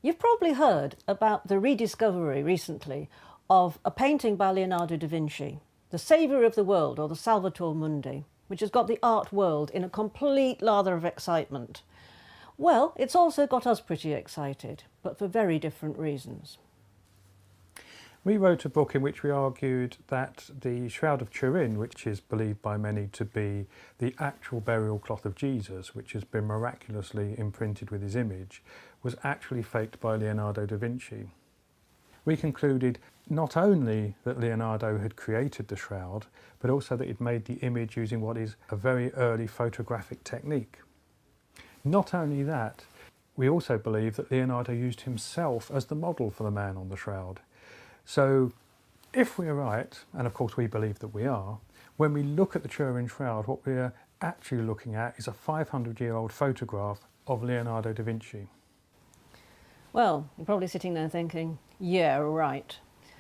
You've probably heard about the rediscovery recently of a painting by Leonardo da Vinci, the saviour of the world, or the Salvator Mundi, which has got the art world in a complete lather of excitement. Well, it's also got us pretty excited, but for very different reasons. We wrote a book in which we argued that the Shroud of Turin, which is believed by many to be the actual burial cloth of Jesus, which has been miraculously imprinted with his image, was actually faked by Leonardo da Vinci. We concluded not only that Leonardo had created the shroud, but also that he'd made the image using what is a very early photographic technique. Not only that, we also believe that Leonardo used himself as the model for the man on the shroud. So if we're right, and of course we believe that we are, when we look at the Turin shroud, what we're actually looking at is a 500-year-old photograph of Leonardo da Vinci. Well, you're probably sitting there thinking, yeah, right.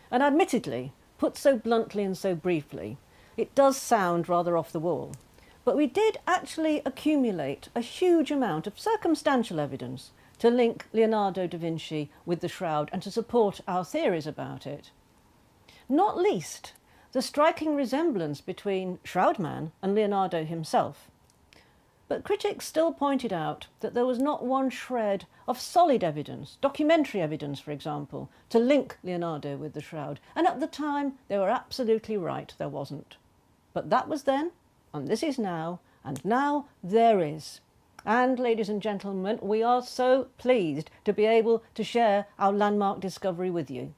And admittedly, put so bluntly and so briefly, it does sound rather off the wall. But we did actually accumulate a huge amount of circumstantial evidence to link Leonardo da Vinci with the shroud and to support our theories about it. Not least, the striking resemblance between Shroud Man and Leonardo himself. But critics still pointed out that there was not one shred of solid evidence, documentary evidence for example, to link Leonardo with the shroud. And at the time they were absolutely right, there wasn't. But that was then, and this is now, and now there is. And ladies and gentlemen, we are so pleased to be able to share our landmark discovery with you.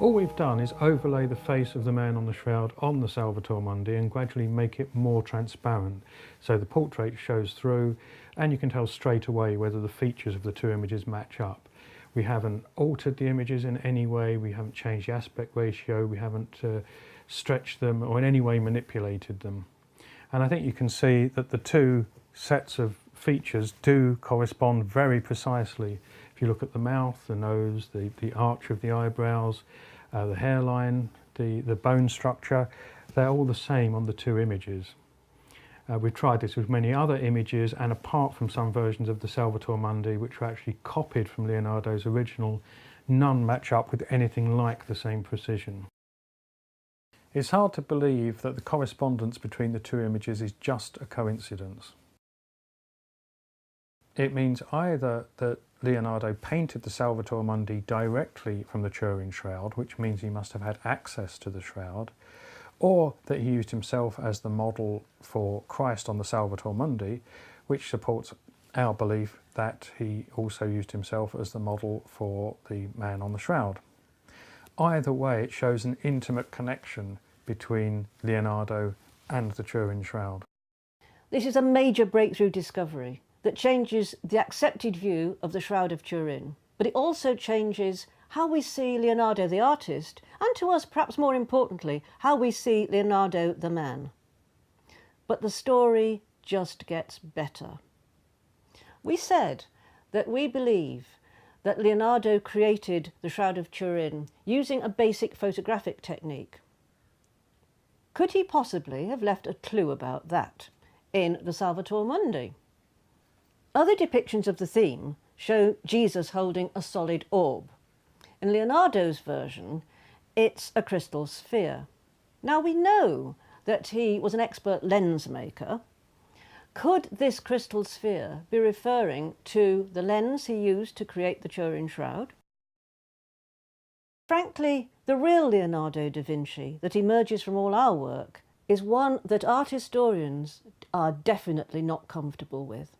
All we've done is overlay the face of the man on the shroud on the Salvator Mundi and gradually make it more transparent. So the portrait shows through and you can tell straight away whether the features of the two images match up. We haven't altered the images in any way, we haven't changed the aspect ratio, we haven't stretched them or in any way manipulated them. And I think you can see that the two sets of features do correspond very precisely. If you look at the mouth, the nose, the arch of the eyebrows, the hairline, the bone structure, they're all the same on the two images. We've tried this with many other images, and apart from some versions of the Salvator Mundi which were actually copied from Leonardo's original, none match up with anything like the same precision. It's hard to believe that the correspondence between the two images is just a coincidence. It means either that Leonardo painted the Salvator Mundi directly from the Turin shroud, which means he must have had access to the shroud, or that he used himself as the model for Christ on the Salvator Mundi, which supports our belief that he also used himself as the model for the man on the shroud. Either way, it shows an intimate connection between Leonardo and the Turin shroud. This is a major breakthrough discovery that changes the accepted view of the Shroud of Turin, but it also changes how we see Leonardo the artist, and to us, perhaps more importantly, how we see Leonardo the man. But the story just gets better. We said that we believe that Leonardo created the Shroud of Turin using a basic photographic technique. Could he possibly have left a clue about that in the Salvator Mundi? Other depictions of the theme show Jesus holding a solid orb. In Leonardo's version, it's a crystal sphere. Now we know that he was an expert lens maker. Could this crystal sphere be referring to the lens he used to create the Turin shroud? Frankly, The real Leonardo da Vinci that emerges from all our work is one that art historians are definitely not comfortable with.